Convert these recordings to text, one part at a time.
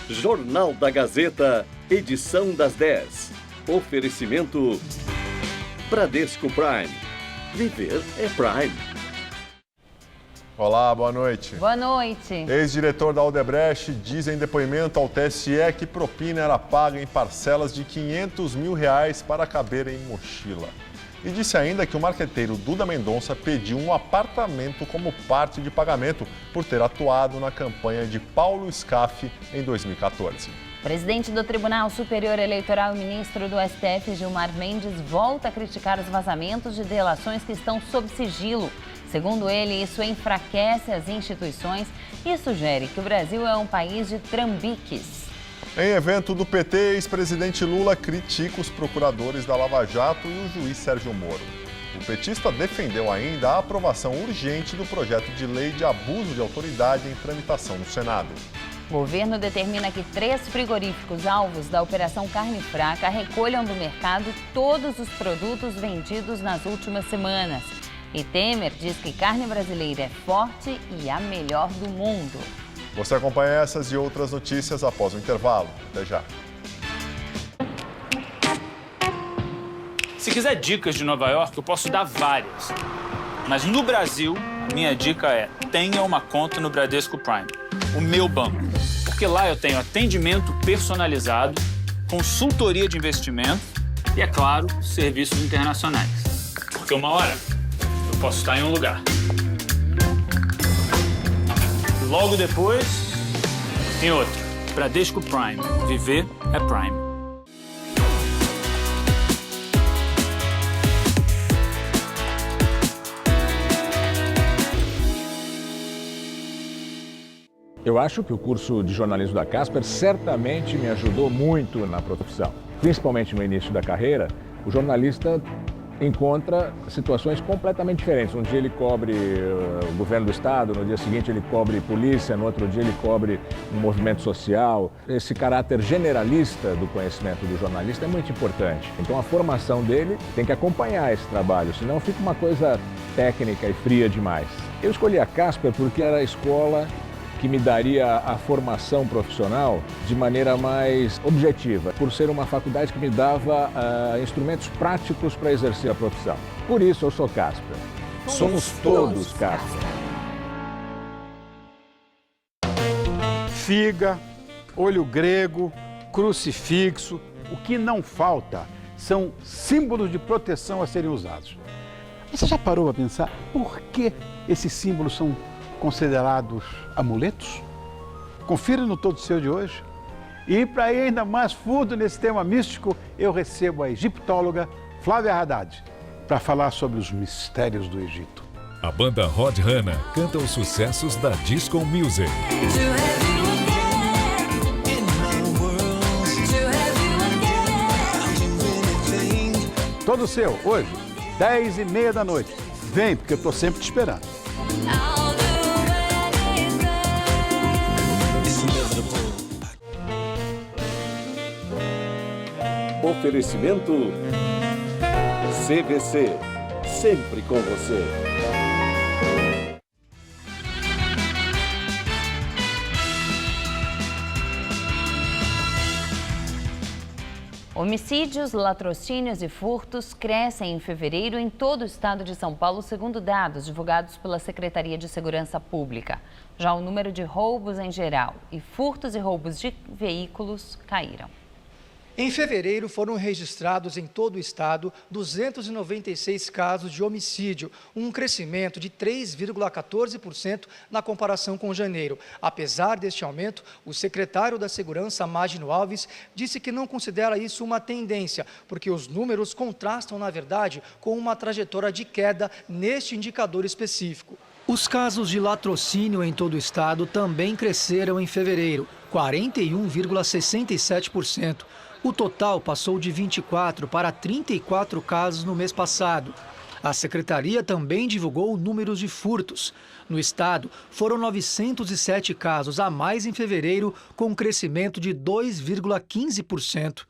Jornal da Gazeta, edição das 10. Oferecimento Bradesco Prime. Viver é Prime. Olá, boa noite. Boa noite. Ex-diretor da Odebrecht diz em depoimento ao TSE que propina era paga em parcelas de R$500 mil para caber em mochila. E disse ainda que o marqueteiro Duda Mendonça pediu um apartamento como parte de pagamento por ter atuado na campanha de Paulo Scaff em 2014. Presidente do Tribunal Superior Eleitoral e ministro do STF, Gilmar Mendes, volta a criticar os vazamentos de delações que estão sob sigilo. Segundo ele, isso enfraquece as instituições e sugere que o Brasil é um país de trambiques. Em evento do PT, ex-presidente Lula critica os procuradores da Lava Jato e o juiz Sérgio Moro. O petista defendeu ainda a aprovação urgente do projeto de lei de abuso de autoridade em tramitação no Senado. O governo determina que 3 frigoríficos alvos da Operação Carne Fraca recolham do mercado todos os produtos vendidos nas últimas semanas. E Temer diz que carne brasileira é forte e a melhor do mundo. Você acompanha essas e outras notícias após o intervalo. Até já. Se quiser dicas de Nova York, eu posso dar várias. Mas no Brasil, a minha dica é: tenha uma conta no Bradesco Prime, o meu banco. Porque lá eu tenho atendimento personalizado, consultoria de investimento e, é claro, serviços internacionais. Porque uma hora eu posso estar em um lugar. Logo depois, em outro. Bradesco Prime. Viver é Prime. Eu acho que o curso de jornalismo da Casper certamente me ajudou muito na profissão. Principalmente no início da carreira, o jornalista encontra situações completamente diferentes. Um dia ele cobre o governo do estado, no dia seguinte ele cobre polícia, no outro dia ele cobre um movimento social. Esse caráter generalista do conhecimento do jornalista é muito importante. Então a formação dele tem que acompanhar esse trabalho, senão fica uma coisa técnica e fria demais. Eu escolhi a Casper porque era a escola que me daria a formação profissional de maneira mais objetiva, por ser uma faculdade que me dava instrumentos práticos para exercer a profissão. Por isso eu sou Casper. Somos todos Casper. Figa, olho grego, crucifixo, o que não falta são símbolos de proteção a serem usados. Você já parou a pensar por que esses símbolos são considerados amuletos? Confira no Todo Seu de hoje. E para ir ainda mais fundo nesse tema místico, eu recebo a egiptóloga Flávia Haddad para falar sobre os mistérios do Egito. A banda Rod Hanna canta os sucessos da Disco Music. Todo Seu, hoje, 10h30 da noite. Vem, porque eu estou sempre te esperando. Oferecimento CVC, sempre com você. Homicídios, latrocínios e furtos crescem em fevereiro em todo o estado de São Paulo, segundo dados divulgados pela Secretaria de Segurança Pública. Já o número de roubos em geral e furtos e roubos de veículos caíram. Em fevereiro, foram registrados em todo o estado 296 casos de homicídio, um crescimento de 3,14% na comparação com janeiro. Apesar deste aumento, o secretário da Segurança, Magno Alves, disse que não considera isso uma tendência, porque os números contrastam, na verdade, com uma trajetória de queda neste indicador específico. Os casos de latrocínio em todo o estado também cresceram em fevereiro, 41,67%. O total passou de 24 para 34 casos no mês passado. A secretaria também divulgou números de furtos. No estado, foram 907 casos a mais em fevereiro, com um crescimento de 2,15%.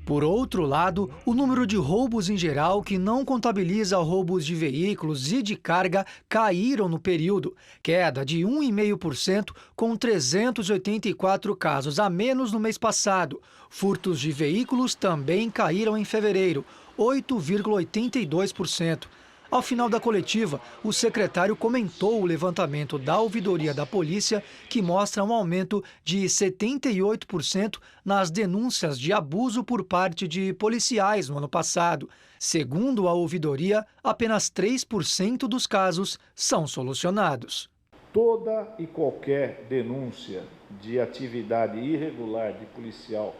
Por outro lado, o número de roubos em geral, que não contabiliza roubos de veículos e de carga, caíram no período, queda de 1,5%, com 384 casos a menos no mês passado. Furtos de veículos também caíram em fevereiro, 8,82%. Ao final da coletiva, o secretário comentou o levantamento da ouvidoria da polícia, que mostra um aumento de 78% nas denúncias de abuso por parte de policiais no ano passado. Segundo a ouvidoria, apenas 3% dos casos são solucionados. Toda e qualquer denúncia de atividade irregular de policial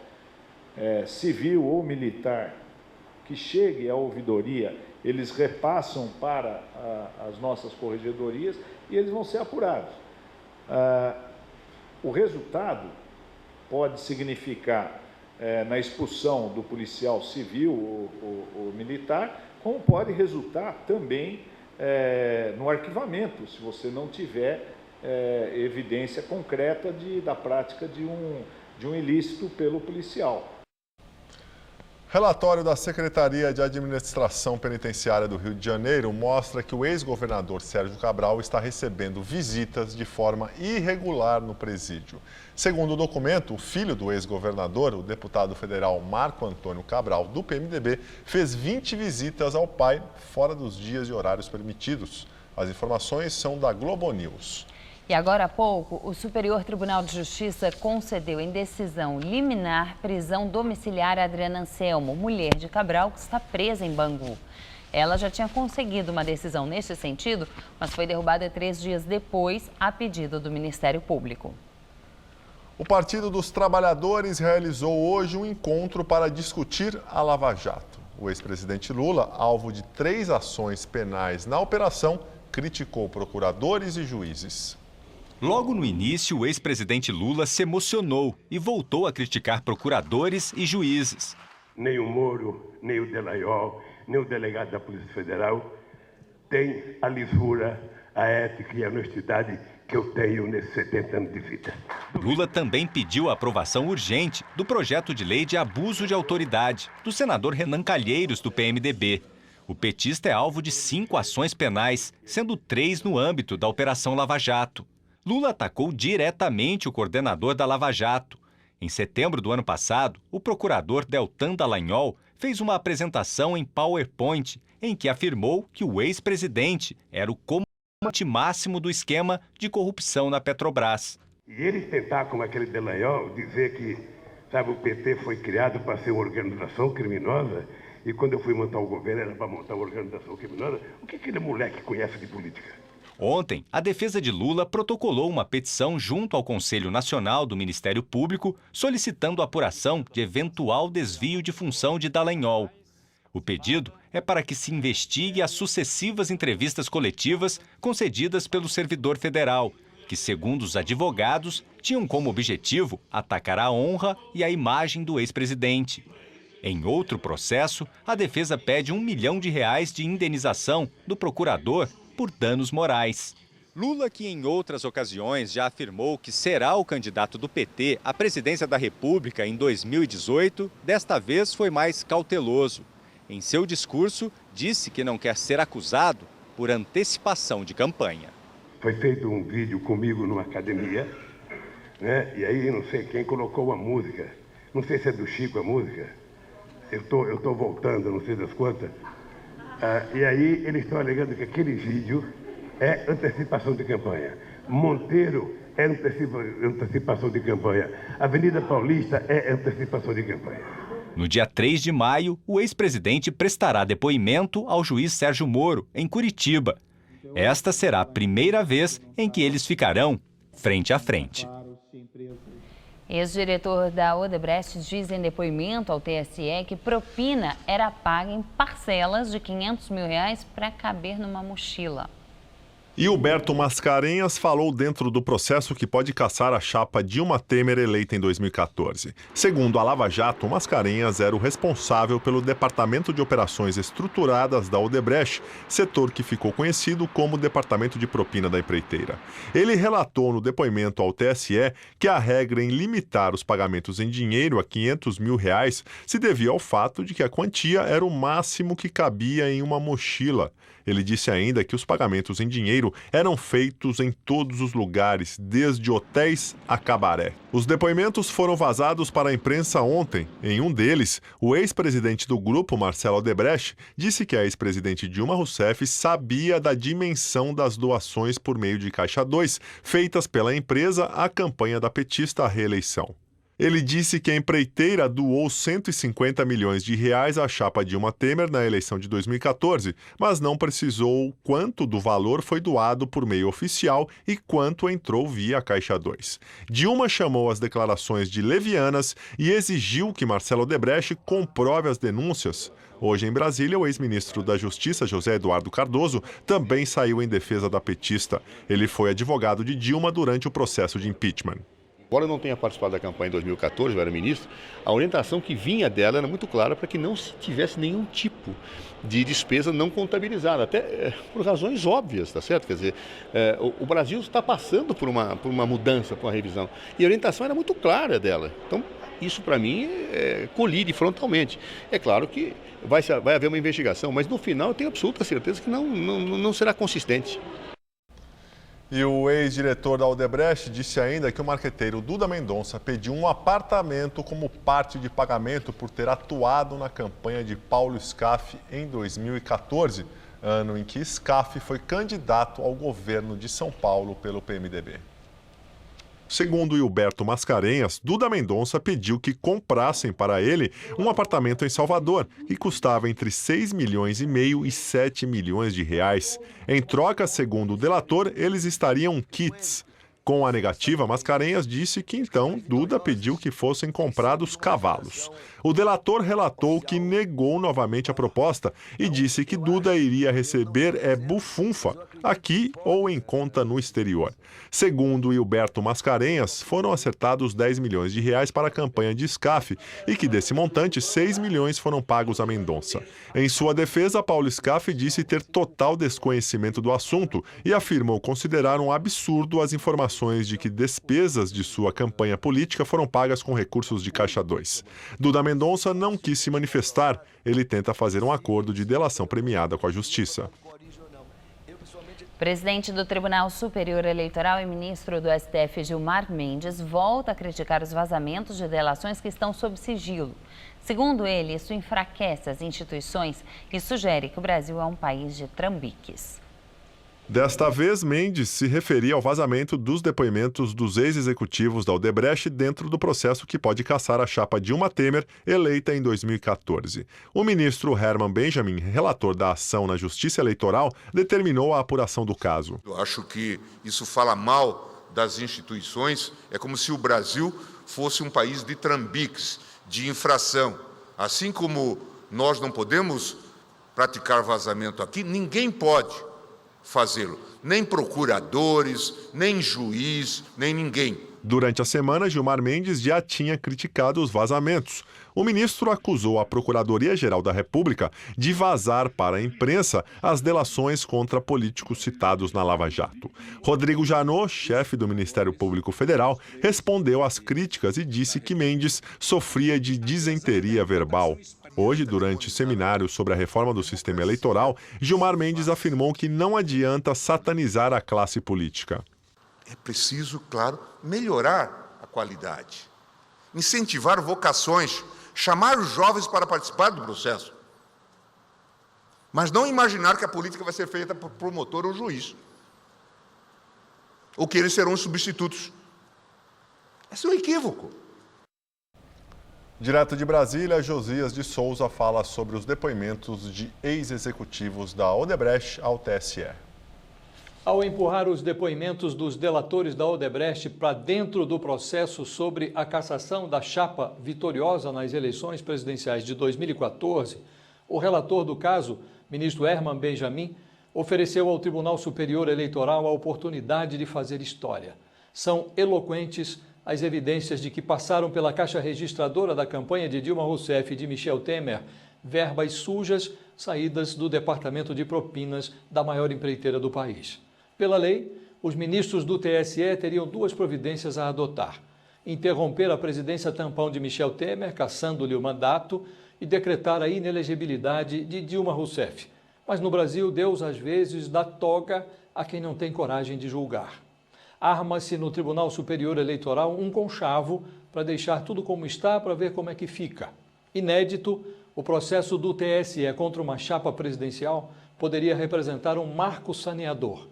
civil ou militar que chegue à ouvidoria, eles repassam para as nossas corregedorias e eles vão ser apurados. O resultado pode significar na expulsão do policial civil ou militar, como pode resultar também no arquivamento, se você não tiver evidência concreta da prática de um ilícito pelo policial. Relatório da Secretaria de Administração Penitenciária do Rio de Janeiro mostra que o ex-governador Sérgio Cabral está recebendo visitas de forma irregular no presídio. Segundo o documento, o filho do ex-governador, o deputado federal Marco Antônio Cabral, do PMDB, fez 20 visitas ao pai fora dos dias e horários permitidos. As informações são da Globo News. E agora há pouco, o Superior Tribunal de Justiça concedeu em decisão liminar prisão domiciliar a Adriana Anselmo, mulher de Cabral, que está presa em Bangu. Ela já tinha conseguido uma decisão neste sentido, mas foi derrubada 3 dias depois, a pedido do Ministério Público. O Partido dos Trabalhadores realizou hoje um encontro para discutir a Lava Jato. O ex-presidente Lula, alvo de 3 ações penais na operação, criticou procuradores e juízes. Logo no início, o ex-presidente Lula se emocionou e voltou a criticar procuradores e juízes. Nem o Moro, nem o Dallagnol, nem o delegado da Polícia Federal têm a lisura, a ética e a honestidade que eu tenho nesses 70 anos de vida. Lula também pediu a aprovação urgente do projeto de lei de abuso de autoridade do senador Renan Calheiros, do PMDB. O petista é alvo de 5 ações penais, sendo 3 no âmbito da Operação Lava Jato. Lula atacou diretamente o coordenador da Lava Jato. Em setembro do ano passado, o procurador Deltan Dallagnol fez uma apresentação em PowerPoint em que afirmou que o ex-presidente era o comandante máximo do esquema de corrupção na Petrobras. E eles tentar, como aquele Dallagnol, dizer que, sabe, o PT foi criado para ser uma organização criminosa e quando eu fui montar o governo era para montar uma organização criminosa. O que aquele moleque conhece de política? Ontem, a defesa de Lula protocolou uma petição junto ao Conselho Nacional do Ministério Público solicitando a apuração de eventual desvio de função de Dallagnol. O pedido é para que se investigue as sucessivas entrevistas coletivas concedidas pelo servidor federal, que, segundo os advogados, tinham como objetivo atacar a honra e a imagem do ex-presidente. Em outro processo, a defesa pede R$1 milhão de indenização do procurador por danos morais. Lula, que em outras ocasiões já afirmou que será o candidato do PT à presidência da República em 2018, desta vez foi mais cauteloso. Em seu discurso, disse que não quer ser acusado por antecipação de campanha. Foi feito um vídeo comigo numa academia, né? E aí não sei quem colocou uma música, não sei se é do Chico a música, eu tô voltando, não sei das quantas. E aí eles estão alegando que aquele vídeo é antecipação de campanha. Monteiro é antecipação de campanha. Avenida Paulista é antecipação de campanha. No dia 3 de maio, o ex-presidente prestará depoimento ao juiz Sérgio Moro, em Curitiba. Esta será a primeira vez em que eles ficarão frente a frente. Ex-diretor da Odebrecht diz em depoimento ao TSE que propina era paga em parcelas de R$500 mil para caber numa mochila. E Huberto Mascarenhas falou dentro do processo que pode caçar a chapa Dilma Temer eleita em 2014. Segundo a Lava Jato, Mascarenhas era o responsável pelo Departamento de Operações Estruturadas da Odebrecht, setor que ficou conhecido como Departamento de Propina da empreiteira. Ele relatou no depoimento ao TSE que a regra em limitar os pagamentos em dinheiro a R$500 mil se devia ao fato de que a quantia era o máximo que cabia em uma mochila. Ele disse ainda que os pagamentos em dinheiro eram feitos em todos os lugares, desde hotéis a cabaré. Os depoimentos foram vazados para a imprensa ontem. Em um deles, o ex-presidente do grupo, Marcelo Odebrecht, disse que a ex-presidente Dilma Rousseff sabia da dimensão das doações por meio de Caixa 2, feitas pela empresa à campanha da petista à reeleição. Ele disse que a empreiteira doou R$150 milhões à chapa Dilma Temer na eleição de 2014, mas não precisou quanto do valor foi doado por meio oficial e quanto entrou via Caixa 2. Dilma chamou as declarações de levianas e exigiu que Marcelo Odebrecht comprove as denúncias. Hoje, em Brasília, o ex-ministro da Justiça, José Eduardo Cardoso, também saiu em defesa da petista. Ele foi advogado de Dilma durante o processo de impeachment. Embora eu não tenha participado da campanha em 2014, eu era ministro, a orientação que vinha dela era muito clara para que não se tivesse nenhum tipo de despesa não contabilizada, até por razões óbvias, tá certo? Quer dizer, o Brasil está passando por uma mudança, por uma revisão, e a orientação era muito clara dela. Então, isso para mim colide frontalmente. É claro que vai haver uma investigação, mas no final eu tenho absoluta certeza que não será consistente. E o ex-diretor da Odebrecht disse ainda que o marqueteiro Duda Mendonça pediu um apartamento como parte de pagamento por ter atuado na campanha de Paulo Scaff em 2014, ano em que Scaff foi candidato ao governo de São Paulo pelo PMDB. Segundo Huberto Mascarenhas, Duda Mendonça pediu que comprassem para ele um apartamento em Salvador, que custava entre R$6,5 milhões e R$7 milhões. Em troca, segundo o delator, eles estariam quites. Com a negativa, Mascarenhas disse que então Duda pediu que fossem comprados cavalos. O delator relatou que negou novamente a proposta e disse que Duda iria receber bufunfa, aqui ou em conta no exterior. Segundo Huberto Mascarenhas, foram acertados R$10 milhões para a campanha de Scaff e que desse montante, R$6 milhões foram pagos a Mendonça. Em sua defesa, Paulo Scaff disse ter total desconhecimento do assunto e afirmou considerar um absurdo as informações de que despesas de sua campanha política foram pagas com recursos de Caixa 2. Duda Mendonça não quis se manifestar. Ele tenta fazer um acordo de delação premiada com a Justiça. Presidente do Tribunal Superior Eleitoral e ministro do STF, Gilmar Mendes, volta a criticar os vazamentos de delações que estão sob sigilo. Segundo ele, isso enfraquece as instituições e sugere que o Brasil é um país de trambiques. Desta vez, Mendes se referia ao vazamento dos depoimentos dos ex-executivos da Odebrecht dentro do processo que pode caçar a chapa Dilma Temer, eleita em 2014. O ministro Herman Benjamin, relator da ação na Justiça Eleitoral, determinou a apuração do caso. Eu acho que isso fala mal das instituições. É como se o Brasil fosse um país de trambiques, de infração. Assim como nós não podemos praticar vazamento aqui, ninguém pode fazê-lo, nem procuradores, nem juiz, nem ninguém. Durante a semana, Gilmar Mendes já tinha criticado os vazamentos. O ministro acusou a Procuradoria-Geral da República de vazar para a imprensa as delações contra políticos citados na Lava Jato. Rodrigo Janot, chefe do Ministério Público Federal, respondeu às críticas e disse que Mendes sofria de disenteria verbal. Hoje, durante seminário sobre a reforma do sistema eleitoral, Gilmar Mendes afirmou que não adianta satanizar a classe política. É preciso, claro, melhorar a qualidade, incentivar vocações, chamar os jovens para participar do processo, mas não imaginar que a política vai ser feita por promotor ou juiz, ou que eles serão os substitutos. Esse é um equívoco. Direto de Brasília, Josias de Souza fala sobre os depoimentos de ex-executivos da Odebrecht ao TSE. Ao empurrar os depoimentos dos delatores da Odebrecht para dentro do processo sobre a cassação da chapa vitoriosa nas eleições presidenciais de 2014, o relator do caso, ministro Herman Benjamin, ofereceu ao Tribunal Superior Eleitoral a oportunidade de fazer história. São eloquentes as evidências de que passaram pela caixa registradora da campanha de Dilma Rousseff e de Michel Temer verbas sujas saídas do Departamento de Propinas da maior empreiteira do país. Pela lei, os ministros do TSE teriam duas providências a adotar: interromper a presidência tampão de Michel Temer, cassando-lhe o mandato, e decretar a inelegibilidade de Dilma Rousseff. Mas no Brasil, Deus às vezes dá toga a quem não tem coragem de julgar. Arma-se no Tribunal Superior Eleitoral um conchavo para deixar tudo como está para ver como é que fica. Inédito, o processo do TSE contra uma chapa presidencial poderia representar um marco saneador.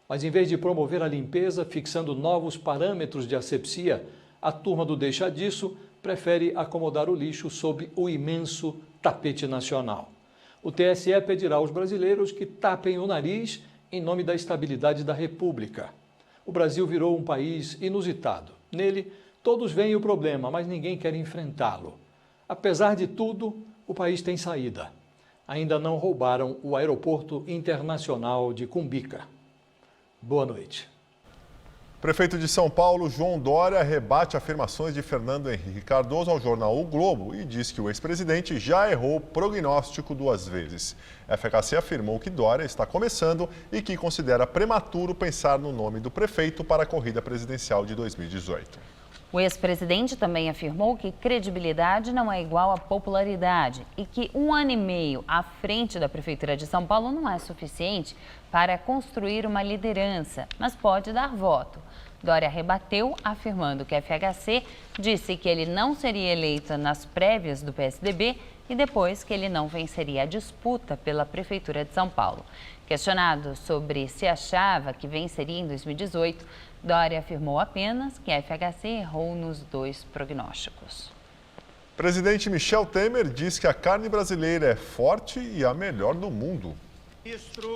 Mas em vez de promover a limpeza, fixando novos parâmetros de asepsia, a turma do deixa disso prefere acomodar o lixo sob o imenso tapete nacional. O TSE pedirá aos brasileiros que tapem o nariz em nome da estabilidade da República. O Brasil virou um país inusitado. Nele, todos veem o problema, mas ninguém quer enfrentá-lo. Apesar de tudo, o país tem saída. Ainda não roubaram o Aeroporto Internacional de Cumbica. Boa noite. Prefeito de São Paulo, João Dória, rebate afirmações de Fernando Henrique Cardoso ao jornal O Globo e diz que o ex-presidente já errou o prognóstico 2 vezes. A FHC afirmou que Dória está começando e que considera prematuro pensar no nome do prefeito para a corrida presidencial de 2018. O ex-presidente também afirmou que credibilidade não é igual a popularidade e que 1 ano e meio à frente da Prefeitura de São Paulo não é suficiente para construir uma liderança, mas pode dar voto. Dória rebateu, afirmando que a FHC disse que ele não seria eleito nas prévias do PSDB e depois que ele não venceria a disputa pela Prefeitura de São Paulo. Questionado sobre se achava que venceria em 2018, Dória afirmou apenas que a FHC errou nos 2 prognósticos. Presidente Michel Temer diz que a carne brasileira é forte e a melhor do mundo.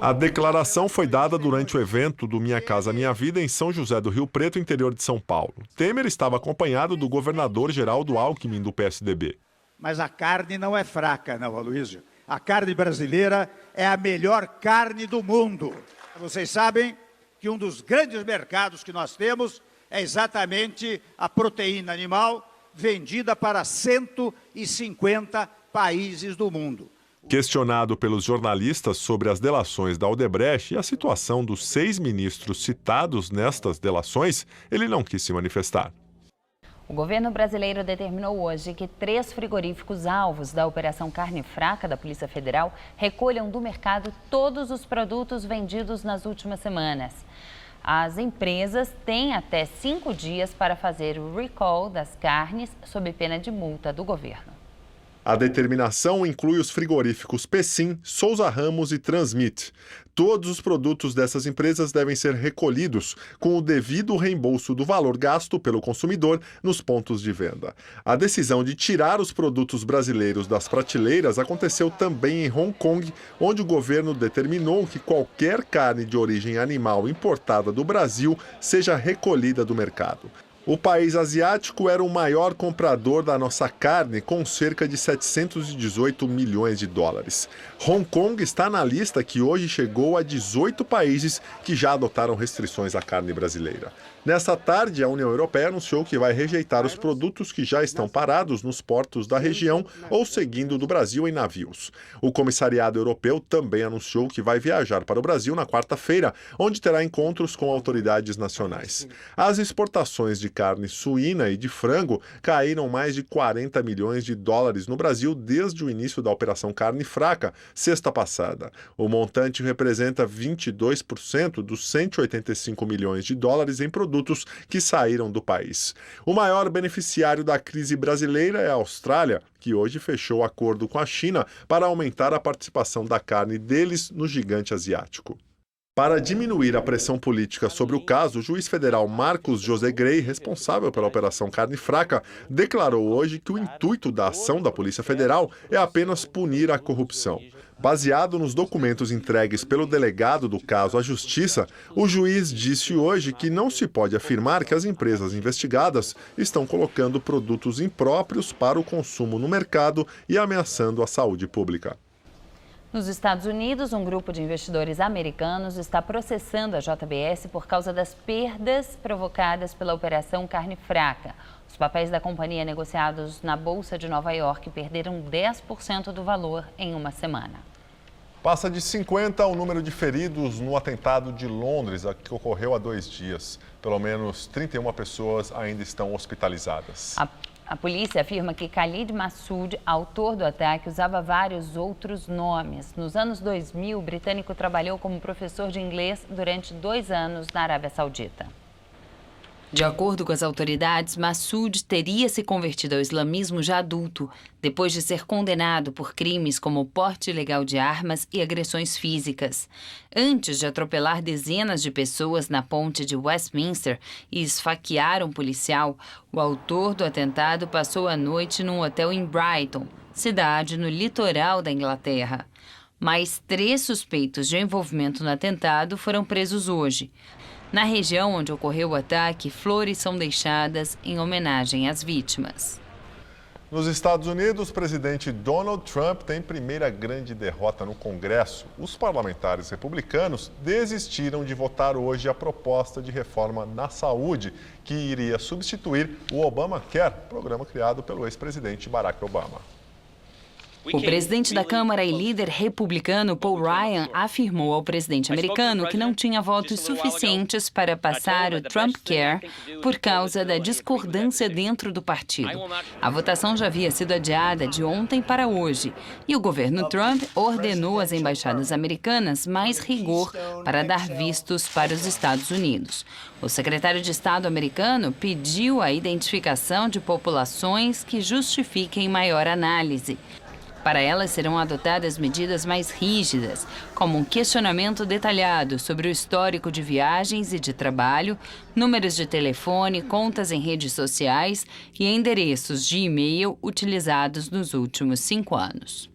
A declaração foi dada durante o evento do Minha Casa Minha Vida em São José do Rio Preto, interior de São Paulo. Temer estava acompanhado do governador Geraldo Alckmin, do PSDB. Mas a carne não é fraca, não, Aloysio. A carne brasileira é a melhor carne do mundo. Vocês sabem que um dos grandes mercados que nós temos é exatamente a proteína animal vendida para 150 países do mundo. Questionado pelos jornalistas sobre as delações da Odebrecht e a situação dos 6 ministros citados nestas delações, ele não quis se manifestar. O governo brasileiro determinou hoje que 3 frigoríficos alvos da Operação Carne Fraca da Polícia Federal recolham do mercado todos os produtos vendidos nas últimas semanas. As empresas têm até 5 dias para fazer o recall das carnes sob pena de multa do governo. A determinação inclui os frigoríficos Pecim, Souza Ramos e Transmit. Todos os produtos dessas empresas devem ser recolhidos com o devido reembolso do valor gasto pelo consumidor nos pontos de venda. A decisão de tirar os produtos brasileiros das prateleiras aconteceu também em Hong Kong, onde o governo determinou que qualquer carne de origem animal importada do Brasil seja recolhida do mercado. O país asiático era o maior comprador da nossa carne, com cerca de 718 milhões de dólares. Hong Kong está na lista que hoje chegou a 18 países que já adotaram restrições à carne brasileira. Nesta tarde, a União Europeia anunciou que vai rejeitar os produtos que já estão parados nos portos da região ou seguindo do Brasil em navios. O Comissariado Europeu também anunciou que vai viajar para o Brasil na quarta-feira, onde terá encontros com autoridades nacionais. As exportações de carne suína e de frango caíram mais de 40 milhões de dólares no Brasil desde o início da Operação Carne Fraca, sexta passada. O montante representa 22% dos 185 milhões de dólares em produtos que saíram do país. O maior beneficiário da crise brasileira é a Austrália, que hoje fechou acordo com a China para aumentar a participação da carne deles no gigante asiático. Para diminuir a pressão política sobre o caso, o juiz federal Marcos José Grey, responsável pela Operação Carne Fraca, declarou hoje que o intuito da ação da Polícia Federal é apenas punir a corrupção. Baseado nos documentos entregues pelo delegado do caso à Justiça, o juiz disse hoje que não se pode afirmar que as empresas investigadas estão colocando produtos impróprios para o consumo no mercado e ameaçando a saúde pública. Nos Estados Unidos, um grupo de investidores americanos está processando a JBS por causa das perdas provocadas pela Operação Carne Fraca. Os papéis da companhia negociados na Bolsa de Nova York perderam 10% do valor em uma semana. Passa de 50 o número de feridos no atentado de Londres, que ocorreu há 2 dias. Pelo menos 31 pessoas ainda estão hospitalizadas. A polícia afirma que Khalid Massoud, autor do ataque, usava vários outros nomes. Nos anos 2000, o britânico trabalhou como professor de inglês durante 2 anos na Arábia Saudita. De acordo com as autoridades, Massoud teria se convertido ao islamismo já adulto, depois de ser condenado por crimes como porte ilegal de armas e agressões físicas. Antes de atropelar dezenas de pessoas na ponte de Westminster e esfaquear um policial, o autor do atentado passou a noite num hotel em Brighton, cidade no litoral da Inglaterra. Mais 3 suspeitos de envolvimento no atentado foram presos hoje. Na região onde ocorreu o ataque, flores são deixadas em homenagem às vítimas. Nos Estados Unidos, o presidente Donald Trump tem primeira grande derrota no Congresso. Os parlamentares republicanos desistiram de votar hoje a proposta de reforma na saúde, que iria substituir o Obamacare, programa criado pelo ex-presidente Barack Obama. O presidente da Câmara e líder republicano Paul Ryan afirmou ao presidente americano que não tinha votos suficientes para passar o Trump Care por causa da discordância dentro do partido. A votação já havia sido adiada de ontem para hoje e o governo Trump ordenou às embaixadas americanas mais rigor para dar vistos para os Estados Unidos. O secretário de Estado americano pediu a identificação de populações que justifiquem maior análise. Para elas serão adotadas medidas mais rígidas, como um questionamento detalhado sobre o histórico de viagens e de trabalho, números de telefone, contas em redes sociais e endereços de e-mail utilizados nos últimos 5 anos.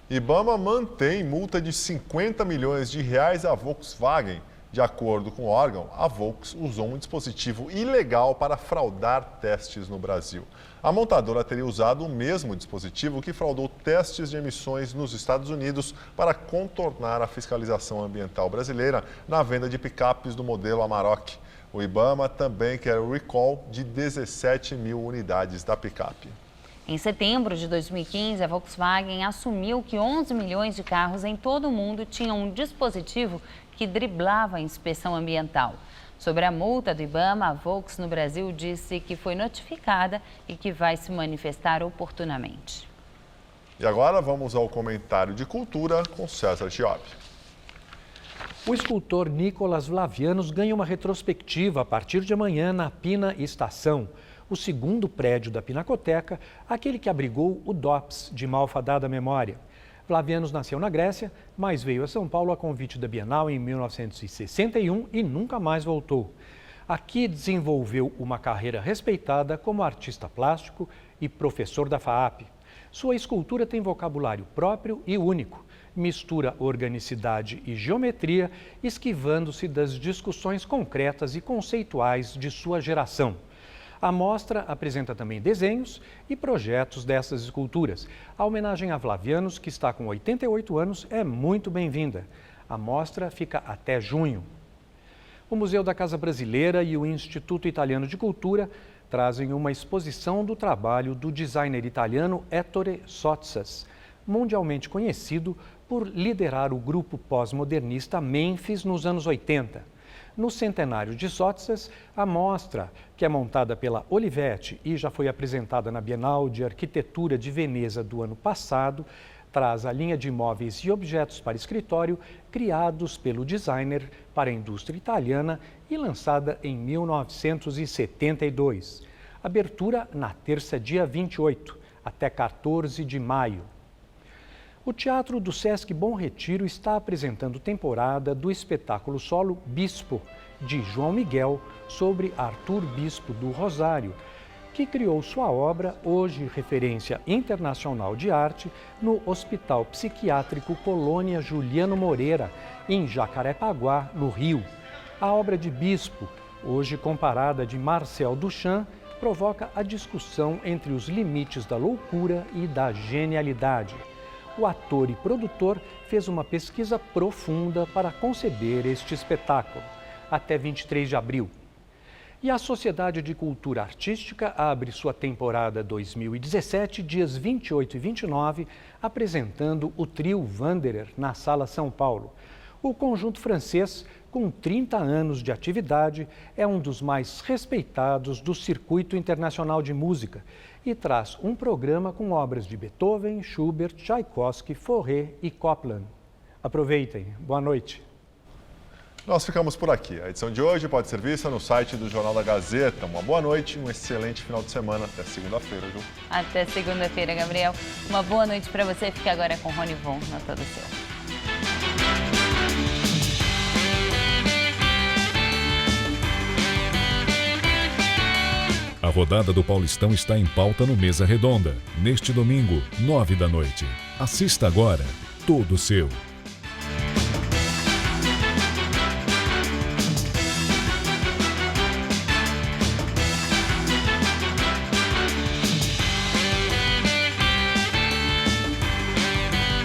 Ibama mantém multa de 50 milhões de reais à Volkswagen. De acordo com o órgão, a Volks usou um dispositivo ilegal para fraudar testes no Brasil. A montadora teria usado o mesmo dispositivo que fraudou testes de emissões nos Estados Unidos para contornar a fiscalização ambiental brasileira na venda de picapes do modelo Amarok. O Ibama também quer o recall de 17 mil unidades da picape. Em setembro de 2015, a Volkswagen assumiu que 11 milhões de carros em todo o mundo tinham um dispositivo que driblava a inspeção ambiental. Sobre a multa do Ibama, a Volks no Brasil disse que foi notificada e que vai se manifestar oportunamente. E agora vamos ao comentário de cultura com César Chiob. O escultor Nicolas Vlavianos ganha uma retrospectiva a partir de amanhã na Pina Estação, o segundo prédio da Pinacoteca, aquele que abrigou o DOPS, de malfadada memória. Vlavianos nasceu na Grécia, mas veio a São Paulo a convite da Bienal em 1961 e nunca mais voltou. Aqui desenvolveu uma carreira respeitada como artista plástico e professor da FAAP. Sua escultura tem vocabulário próprio e único. Mistura organicidade e geometria, esquivando-se das discussões concretas e conceituais de sua geração. A mostra apresenta também desenhos e projetos dessas esculturas. A homenagem a Vlavianos, que está com 88 anos, é muito bem-vinda. A mostra fica até junho. O Museu da Casa Brasileira e o Instituto Italiano de Cultura trazem uma exposição do trabalho do designer italiano Ettore Sottsass, mundialmente conhecido por liderar o grupo pós-modernista Memphis nos anos 80. No centenário de Sottsass, a mostra, que é montada pela Olivetti e já foi apresentada na Bienal de Arquitetura de Veneza do ano passado, traz a linha de móveis e objetos para escritório criados pelo designer para a indústria italiana e lançada em 1972. Abertura na terça, dia 28, até 14 de maio. O Teatro do Sesc Bom Retiro está apresentando temporada do espetáculo solo Bispo, de João Miguel, sobre Arthur Bispo do Rosário, que criou sua obra, hoje referência internacional de arte, no Hospital Psiquiátrico Colônia Juliano Moreira, em Jacarepaguá, no Rio. A obra de Bispo, hoje comparada de Marcel Duchamp, provoca a discussão entre os limites da loucura e da genialidade. o ator e produtor fez uma pesquisa profunda para conceber este espetáculo, até 23 de abril. E a Sociedade de Cultura Artística abre sua temporada 2017, dias 28 e 29, apresentando o trio Wanderer na Sala São Paulo. O conjunto francês, com 30 anos de atividade, é um dos mais respeitados do circuito internacional de música e traz um programa com obras de Beethoven, Schubert, Tchaikovsky, Fauré e Copland. Aproveitem. Boa noite. Nós ficamos por aqui. A edição de hoje pode ser vista no site do Jornal da Gazeta. Uma boa noite e um excelente final de semana. Até segunda-feira, Ju. Até segunda-feira, Gabriel. Uma boa noite para você. Fique agora com Rony Von, na Todo Seu. A rodada do Paulistão está em pauta no Mesa Redonda, neste domingo, 9 da noite. Assista agora, Todo Seu.